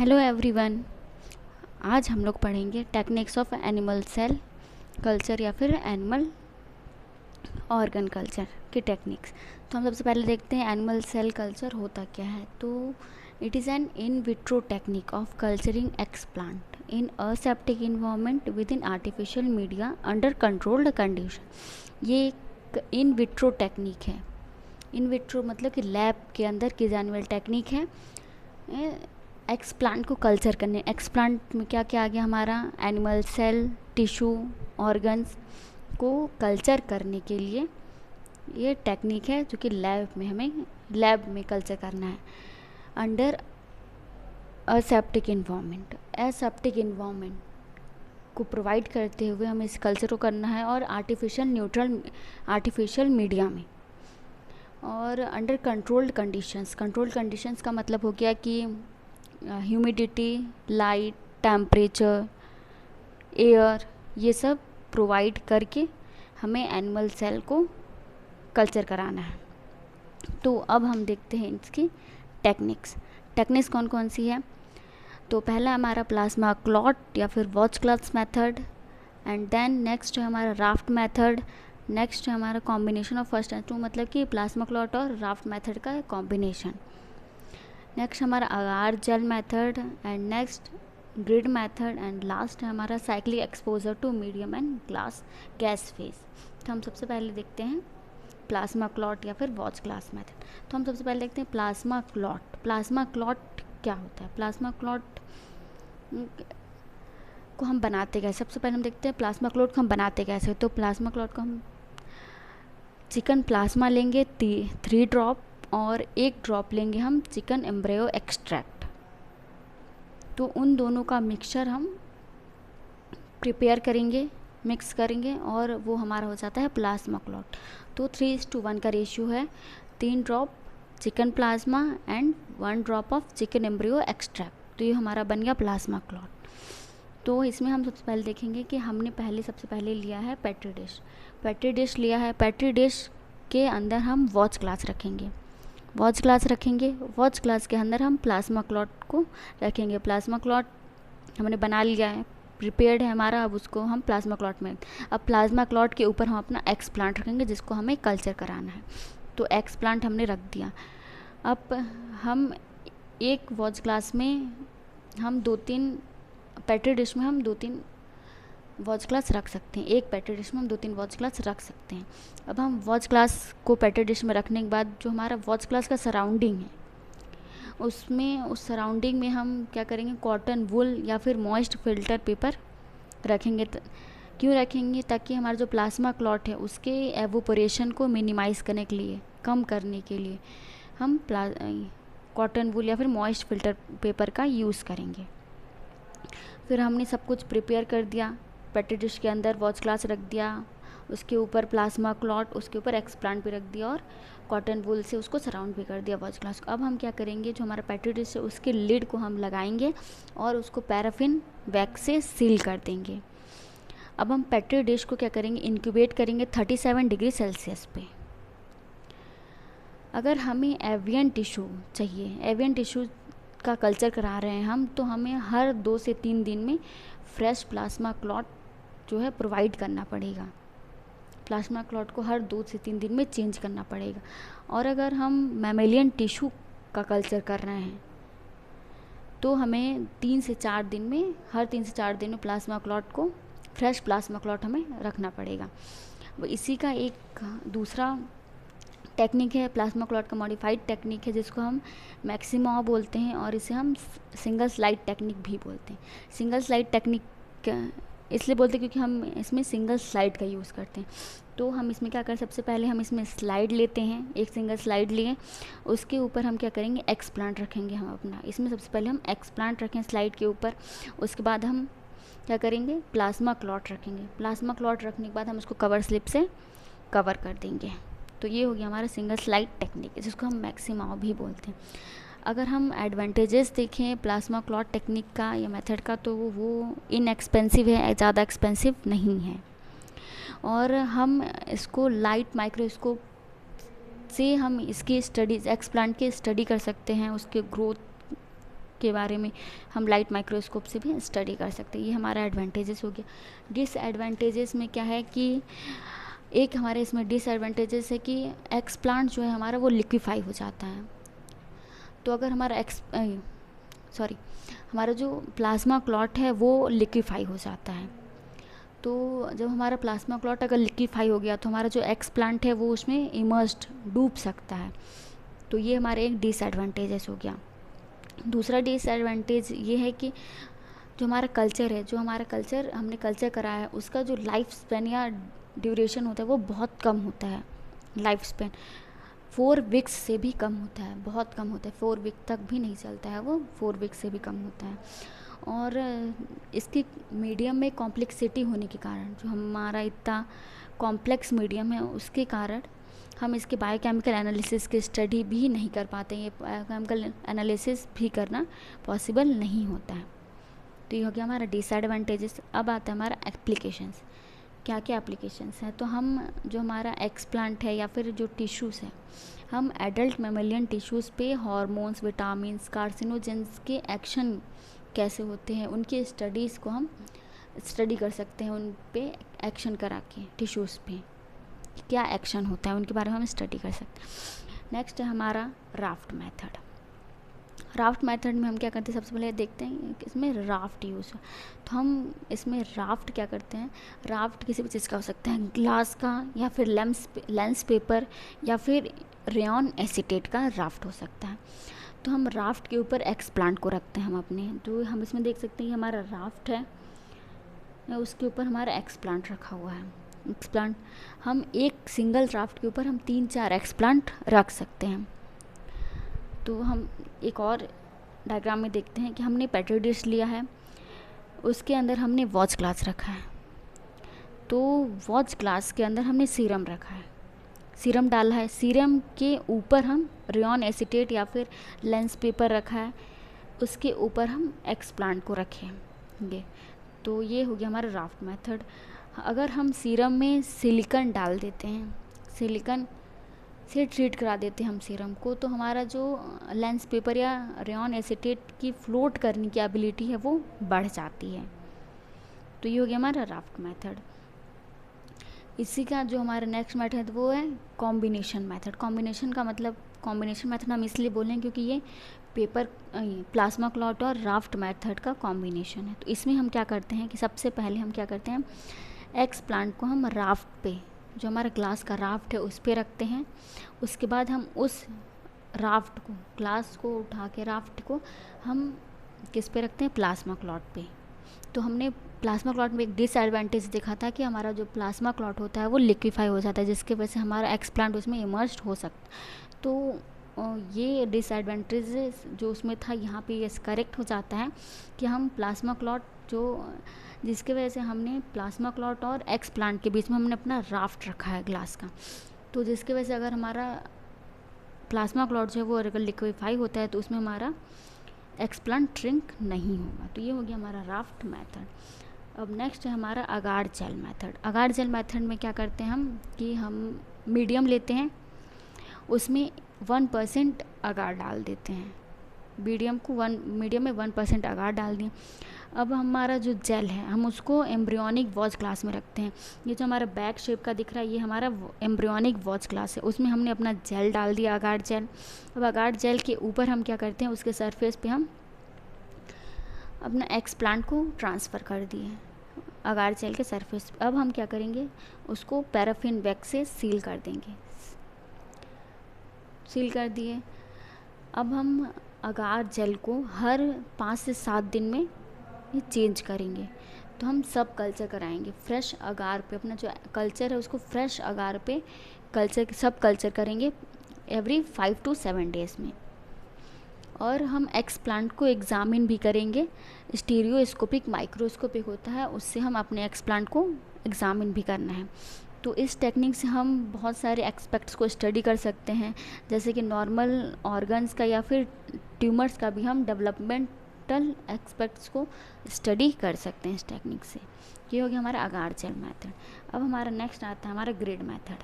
Hello everyone. आज हम लोग पढ़ेंगे techniques of animal cell culture या फिर एनिमल ऑर्गन कल्चर की टेक्निक्स। तो हम सबसे पहले देखते हैं एनिमल सेल कल्चर होता क्या है। तो it is an in vitro technique of culturing explant in aseptic environment with in artificial media under controlled condition. ये एक इन विट्रो टेक्निक है। इन विट्रो मतलब कि लैब के अंदर की जाने वाली टेक्निक है एक्सप्लांट को कल्चर करने। एक्सप्लांट में क्या क्या आ गया हमारा, एनिमल सेल, टिश्यू, ऑर्गन्स को कल्चर करने के लिए ये टेक्निक है जो कि लैब में कल्चर करना है under aseptic environment. Aseptic environment को प्रोवाइड करते हुए हमें इस कल्चर को करना है और आर्टिफिशियल मीडिया में और under controlled conditions. Controlled conditions का मतलब हो गया कि ह्यूमिडिटी, लाइट, टेम्परेचर, एयर, ये सब प्रोवाइड करके हमें एनिमल सेल को कल्चर कराना है। तो अब हम देखते हैं इसकी टेक्निक्स कौन कौन सी है। तो पहला हमारा प्लाज्मा क्लॉट या फिर watch clots method, and then next है हमारा राफ्ट मेथड, नेक्स्ट है हमारा combination of first and two, मतलब कि प्लाज्मा क्लॉट और राफ्ट मेथड का कॉम्बिनेशन। नेक्स्ट हमारा agar gel method, and next grid method, and last है हमारा cyclic exposure to medium and gas phase. तो हम सबसे पहले देखते हैं प्लाज्मा क्लॉट या फिर वॉच क्लास मेथड। तो हम सबसे पहले देखते हैं प्लाज्मा क्लॉट। प्लाज्मा क्लॉट क्या होता है? प्लाज्मा क्लॉट को हम बनाते कैसे? सबसे पहले हम देखते हैं प्लाज्मा क्लॉट को हम बनाते कैसे। तो प्लाज्मा क्लॉट को हम चिकन प्लाज्मा लेंगे 3 ड्रॉप और 1 ड्रॉप लेंगे हम चिकन एम्ब्रियो एक्सट्रैक्ट। तो उन दोनों का मिक्सचर हम प्रिपेयर करेंगे, मिक्स करेंगे और वो हमारा हो जाता है प्लाज्मा क्लॉट। तो 3:1 का रेशियो है, 3 drop chicken plasma and 1 drop of chicken embryo extract. तो ये हमारा बन गया प्लाज्मा क्लॉट। तो इसमें हम सबसे पहले देखेंगे कि हमने सबसे पहले लिया है पेट्री डिश लिया है। पेट्री डिश के अंदर हम वॉच ग्लास रखेंगे। वॉच ग्लास के अंदर हम प्लाज्मा क्लॉट को रखेंगे। प्लाज्मा क्लॉट हमने बना लिया है, प्रिपेयर्ड है हमारा। अब उसको हम प्लाज्मा क्लॉट में, अब प्लाज्मा क्लॉट के ऊपर हम अपना एक्सप्लांट रखेंगे जिसको हमें कल्चर कराना है। तो एक्सप्लांट हमने रख दिया। अब हम एक वॉच ग्लास में हम 2-3 पेट्री डिश में हम 2-3 वॉच ग्लास रख सकते हैं। एक पेट्री डिश में हम 2-3 वॉच ग्लास रख सकते हैं। अब हम वॉच ग्लास को पेट्री डिश में रखने के बाद जो हमारा वॉच ग्लास का सराउंडिंग है उस सराउंडिंग में हम क्या करेंगे, कॉटन वूल या फिर मॉइस्ट फिल्टर पेपर रखेंगे। क्यों रखेंगे? ताकि हमारा जो प्लाज्मा क्लॉट है उसके एवोपोरेशन को मिनिमाइज़ करने के लिए, कम करने के लिए हम कॉटन वूल या फिर मॉइस्ट फिल्टर पेपर का यूज़ करेंगे। फिर हमने सब कुछ प्रिपेयर कर दिया। पेट्री डिश के अंदर वॉच ग्लास रख दिया, उसके ऊपर प्लाज्मा क्लॉट, उसके ऊपर एक्सप्लांट भी रख दिया और कॉटन वूल से उसको सराउंड भी कर दिया वॉच ग्लास को। अब हम क्या करेंगे, जो हमारा पेट्री डिश है उसके लिड को हम लगाएंगे और उसको पैराफिन वैक्स से सील कर देंगे। अब हम पेट्री डिश को क्या करेंगे, इंक्यूबेट करेंगे 37 डिग्री सेल्सियस पे। अगर हमें एवियन टिश्यू चाहिए, एवियन टिश्यू का कल्चर करा रहे हैं हम, तो हमें हर 2 से 3 दिन में फ्रेश प्लाज्मा क्लॉट जो है प्रोवाइड करना पड़ेगा। प्लाज्मा क्लॉट को हर 2 से 3 दिन में चेंज करना पड़ेगा। और अगर हम मैमेलियन टिश्यू का कल्चर कर रहे हैं तो हमें हर 3 से 4 दिन में प्लाज्मा क्लॉट को, फ्रेश प्लाज्मा क्लॉट हमें रखना पड़ेगा। इसी का एक दूसरा टेक्निक है, प्लाज्मा क्लॉट का मॉडिफाइड टेक्निक है जिसको हम मैक्सिमा बोलते हैं और इसे हम सिंगल स्लाइड टेक्निक भी बोलते हैं। सिंगल स्लाइड टेक्निक इसलिए बोलते हैं क्योंकि हम इसमें सिंगल स्लाइड का यूज़ करते हैं। तो हम इसमें क्या करें, सबसे पहले हम इसमें स्लाइड लेते हैं, एक सिंगल स्लाइड लिए, उसके ऊपर हम क्या करेंगे, एक्सप्लांट रखेंगे हम अपना। इसमें सबसे पहले हम एक्सप्लांट रखें स्लाइड के ऊपर, उसके बाद हम क्या करेंगे, प्लाज्मा क्लॉट रखेंगे। प्लाज्मा क्लॉट रखने के बाद हम उसको कवर स्लिप से कवर कर देंगे। तो ये हो गया हमारा सिंगल स्लाइड टेक्निक, जिसको हम मैक्सिमा भी बोलते हैं। अगर हम एडवांटेजेस देखें प्लाज्मा क्लॉट टेक्निक का या मेथड का, तो वो इनएक्सपेंसिव है, ज़्यादा एक्सपेंसिव नहीं है। और हम इसको लाइट माइक्रोस्कोप से हम इसकी स्टडीज़, एक्सप्लांट की स्टडी कर सकते हैं, उसके ग्रोथ के बारे में हम लाइट माइक्रोस्कोप से भी स्टडी कर सकते हैं। ये हमारा एडवांटेजेस हो गया। डिसएडवांटेजेस में क्या है कि एक हमारे इसमें डिसएडवांटेजेस है कि एक्सप्लांट जो है हमारा वो लिक्विफाई हो जाता है। तो अगर हमारा हमारा जो प्लाज्मा क्लॉट है वो लिक्विफाई हो जाता है। तो जब हमारा प्लाज्मा क्लॉट अगर लिक्विफाई हो गया तो हमारा जो एक्सप्लांट है वो उसमें इमर्स्ड डूब सकता है। तो ये हमारा एक डिसएडवांटेजेस हो गया। दूसरा डिसएडवांटेज ये है कि जो हमारा कल्चर है, जो हमारा कल्चर हमने कल्चर कराया है, उसका जो लाइफ स्पेन या ड्यूरेशन होता है वो बहुत कम होता है। लाइफ स्पेन 4 वीक्स से भी कम होता है, बहुत कम होता है। 4 वीक तक भी नहीं चलता है वो, 4 वीक से भी कम होता है। और इसकी मीडियम में कॉम्प्लेक्सिटी होने के कारण, जो हमारा इतना कॉम्प्लेक्स मीडियम है उसके कारण हम इसके बायोकेमिकल एनालिसिस की स्टडी भी नहीं कर पाते। ये बायोकेमिकल एनालिसिस भी करना पॉसिबल नहीं होता है। तो ये हो गया हमारा डिसएडवांटेजेस। अब आता है हमारा एप्लीकेशंस। क्या क्या एप्लीकेशंस हैं? तो हम जो हमारा एक्सप्लांट है या फिर जो टिश्यूज़ है, हम एडल्ट मेमेलियन टिश्यूज़ पे हार्मोन्स, विटामिन्स, कार्सिनोजेंस के एक्शन कैसे होते हैं उनकी स्टडीज़ को हम स्टडी कर सकते हैं। उन पे एक्शन करा के टिश्यूज़ पे क्या एक्शन होता है उनके बारे में हम स्टडी कर सकते हैं। नेक्स्ट है हमारा राफ्ट मेथड। राफ्ट मेथड में हम क्या करते हैं, सबसे पहले देखते हैं कि इसमें राफ्ट यूज़ है। तो हम इसमें राफ्ट क्या करते हैं, राफ्ट किसी भी चीज़ का हो सकता है, ग्लास का या फिर लेंस पेपर या फिर रेयॉन एसीटेट का राफ्ट हो सकता है। तो हम राफ्ट के ऊपर एक्सप्लांट को रखते हैं हम अपने। तो हम इसमें देख सकते हैं कि हमारा राफ्ट है, उसके ऊपर हमारा एक्सप्लांट रखा हुआ है। एक्सप्लांट हम एक सिंगल राफ्ट के ऊपर हम 3-4 एक्सप्लांट रख सकते हैं। तो हम एक और डायग्राम में देखते हैं कि हमने पेट्री डिश लिया है, उसके अंदर हमने वॉच ग्लास रखा है। तो वॉच ग्लास के अंदर हमने सीरम रखा है, सीरम डाला है, सीरम के ऊपर हम रेयॉन एसीटेट या फिर लेंस पेपर रखा है, उसके ऊपर हम एक्सप्लांट को रखेंगे। तो ये हो गया हमारा राफ्ट मेथड। अगर हम सीरम में सिलिकॉन डाल देते हैं, सिलिकॉन से ट्रीट करा देते हैं हम सीरम को, तो हमारा जो लेंस पेपर या रेयॉन एसीटेट की फ्लोट करने की एबिलिटी है वो बढ़ जाती है। तो ये हो गया हमारा राफ्ट मेथड। इसी का जो हमारा नेक्स्ट मेथड वो है कॉम्बिनेशन मेथड। कॉम्बिनेशन का मतलब, कॉम्बिनेशन मेथड हम इसलिए बोल रहे हैं क्योंकि ये पेपर प्लाज्मा क्लॉट और राफ्ट मेथड का कॉम्बिनेशन है। तो इसमें हम क्या करते हैं कि सबसे पहले हम क्या करते हैं, एक्सप्लांट को हम राफ्ट पे, जो हमारा ग्लास का राफ्ट है उस पे रखते हैं। उसके बाद हम उस राफ्ट को, ग्लास को उठा के राफ्ट को हम किस पे रखते हैं, प्लाज्मा क्लॉट पे। तो हमने प्लाज्मा क्लॉट में एक डिसएडवांटेज देखा था कि हमारा जो प्लाज्मा क्लॉट होता है वो लिक्विफाई हो जाता है, जिसके वजह से हमारा एक्सप्लांट उसमें इमर्स्ड हो सकता। तो ये डिसएडवांटेज जो उसमें था यहाँ पे ये करेक्ट हो जाता है कि हम प्लाज्मा क्लॉट जो, जिसके वजह से हमने प्लाज्मा क्लॉट और एक्सप्लांट के बीच में हमने अपना राफ्ट रखा है ग्लास का। तो जिसके वजह से अगर हमारा प्लाज्मा क्लॉट जो है वो अगर लिक्विफाई होता है तो उसमें हमारा एक्सप्लांट श्रिंक नहीं होगा। तो ये हो गया हमारा राफ्ट मेथड। अब नेक्स्ट है हमारा अगार जेल मेथड। अगार जेल मेथड में क्या करते हैं हम कि हम मीडियम लेते हैं, उसमें 1% अगार डाल देते हैं। मीडियम में 1% अगार डाल दिए। अब हमारा जो जेल है हम उसको एम्ब्रियोनिक वॉच ग्लास में रखते हैं। ये जो हमारा बैग शेप का दिख रहा है ये हमारा एम्ब्रियोनिक वॉच ग्लास है, उसमें हमने अपना जेल डाल दिया, अगार जेल। अब अगार जेल के ऊपर हम क्या करते हैं, उसके सरफेस पे हम अपना एक्सप्लांट को ट्रांसफ़र कर दिए अगार जेल के सरफेस पे। अब हम क्या करेंगे, उसको पैराफिन वैक्स से सील कर देंगे। सील कर दिए। अब हम अगार जेल को हर 5 से 7 दिन में ये चेंज करेंगे। तो हम सब कल्चर कराएंगे फ्रेश अगार पे, अपना जो कल्चर है उसको फ्रेश अगार पे सब कल्चर करेंगे एवरी 5 to 7 डेज़ में। और हम एक्सप्लांट को एग्जामिन भी करेंगे, स्टीरियोस्कोपिक माइक्रोस्कोपिक होता है, उससे हम अपने एक्सप्लांट को एग्जामिन भी करना है। तो इस टेक्निक से हम बहुत सारे एस्पेक्ट्स को स्टडी कर सकते हैं, जैसे कि नॉर्मल ऑर्गन्स का या फिर ट्यूमर्स का भी हम डेवलपमेंटल एस्पेक्ट्स को स्टडी कर सकते हैं इस टेक्निक से। ये हो गया हमारा अगार जेल मेथड। अब हमारा नेक्स्ट आता है हमारा ग्रिड मेथड।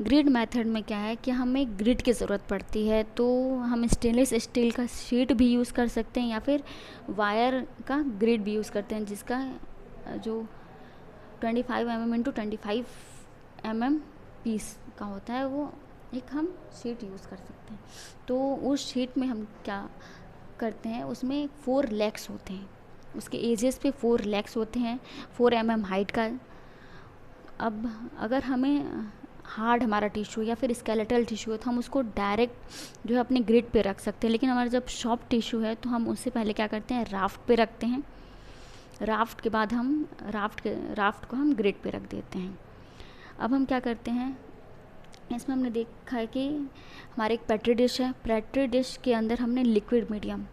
ग्रिड मेथड में क्या है कि हमें ग्रिड की ज़रूरत पड़ती है, तो हम स्टेनलेस स्टील का शीट भी यूज़ कर सकते हैं या फिर वायर का ग्रिड भी यूज़ करते हैं, जिसका जो 25 mm इंटू 25 mm पीस का होता है, वो एक हम शीट यूज़ कर सकते हैं। तो उस शीट में हम क्या करते हैं, उसमें 4 लेग्स होते हैं, उसके एजेस पे 4 लेग्स होते हैं, 4 mm हाइट का। अब अगर हमें हार्ड हमारा टिश्यू या फिर स्केलेटल टिश्यू है तो हम उसको डायरेक्ट जो है अपने ग्रिड पे रख सकते हैं, लेकिन हमारा जब सॉफ्ट टिश्यू है तो हम उससे पहले क्या करते हैं, राफ्ट पे रखते हैं। राफ्ट के बाद हम राफ्ट को हम ग्रिड पे रख देते हैं। अब हम क्या करते हैं, इसमें हमने देखा है कि हमारे एक पेट्री डिश है, पेट्री डिश के अंदर हमने लिक्विड मीडियम,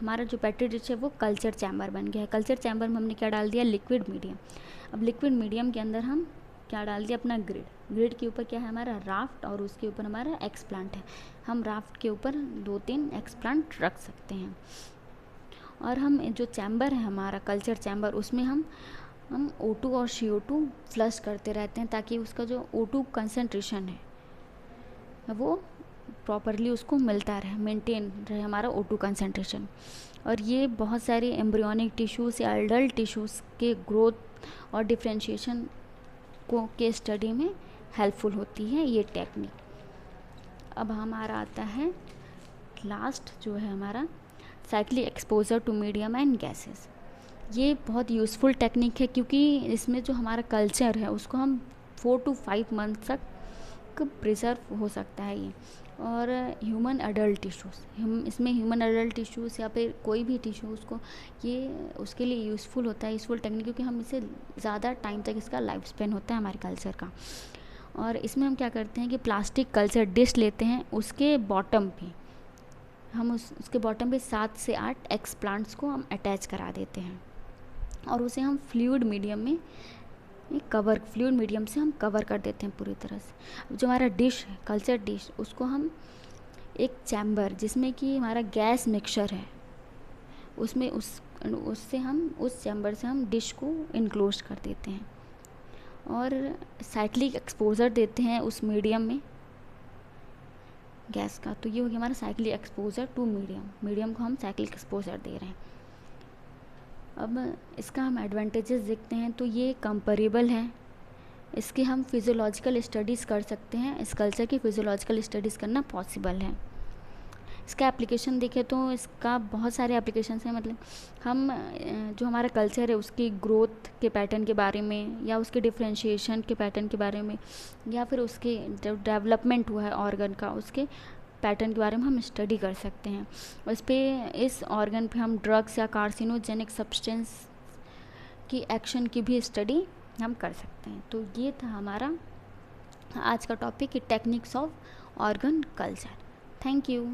हमारा जो पेट्री डिश है वो कल्चर चैम्बर बन गया है। कल्चर चैम्बर में हमने क्या डाल दिया, लिक्विड मीडियम। अब लिक्विड मीडियम के अंदर हम क्या डाल दिया, अपना ग्रिड। ग्रिड के ऊपर क्या है, हमारा राफ्ट, और उसके ऊपर हमारा एक्सप्लांट है। हम राफ्ट के ऊपर 2-3 एक्सप्लांट रख सकते हैं। और हम जो चैम्बर है हमारा कल्चर चैम्बर, उसमें हम O2 और CO2 फ्लश करते रहते हैं, ताकि उसका जो O2 कंसनट्रेशन है वो प्रॉपरली उसको मिलता रहे, मेंटेन रहे हमारा O2 कंसनट्रेशन। और ये बहुत सारे एम्ब्रियोनिक टिश्यूज़ या एडल्ट टिश्यूज़ के ग्रोथ और डिफ्रेंशिएशन को के स्टडी में हेल्पफुल होती है ये टेक्निक। अब हमारा आता है लास्ट, जो है हमारा cyclic exposure to medium and gases. ये बहुत यूज़फुल टेक्निक है, क्योंकि इसमें जो हमारा कल्चर है उसको हम 4 to 5 मंथ तक प्रिजर्व हो सकता है ये। और ह्यूमन अडल्ट टिश्यूज़, इसमें ह्यूमन अडल्ट टिश्यूज़ या फिर कोई भी टिश्यू उसको ये उसके लिए यूज़फुल होता है, यूज़फुल टेक्निक, क्योंकि हम इसे ज़्यादा टाइम तक इसका लाइफ स्पेन होता है हमारे कल्चर का। और इसमें हम क्या करते हैं कि प्लास्टिक कल्चर डिश लेते हैं, उसके बॉटम पे हम उसके बॉटम पे 7 से 8 एक्सप्लांट्स को हम अटैच करा देते हैं, और उसे हम फ्लूइड मीडियम में फ्लूइड मीडियम से हम कवर कर देते हैं पूरी तरह से। जो हमारा डिश है, कल्चर डिश, उसको हम एक चैम्बर जिसमें कि हमारा गैस मिक्सचर है, उसमें उससे हम उस चैम्बर से हम डिश को इनक्लोज कर देते हैं, और साइक्लिक एक्सपोजर देते हैं उस मीडियम में गैस का। तो ये हो गया हमारा साइक्लिक एक्सपोजर टू मीडियम को हम साइक्लिक एक्सपोजर दे रहे हैं। अब इसका हम एडवांटेजेस देखते हैं, तो ये कंपेरेबल है, इसके हम फिजियोलॉजिकल स्टडीज़ कर सकते हैं, इस कल्चर की फिजियोलॉजिकल स्टडीज़ करना पॉसिबल है। इसका एप्लीकेशन देखें तो इसका बहुत सारे एप्लीकेशंस हैं, मतलब हम जो हमारा कल्चर है उसकी ग्रोथ के पैटर्न के बारे में, या उसके डिफ्रेंशिएशन के पैटर्न के बारे में, या फिर उसके जो डेवलपमेंट हुआ है ऑर्गन का उसके पैटर्न के बारे में हम स्टडी कर सकते हैं। उस पर इस ऑर्गन पे हम ड्रग्स या कार्सिनोजेनिक सब्सटेंस की एक्शन की भी स्टडी हम कर सकते हैं। तो ये था हमारा आज का topic, techniques of organ culture. Thank you.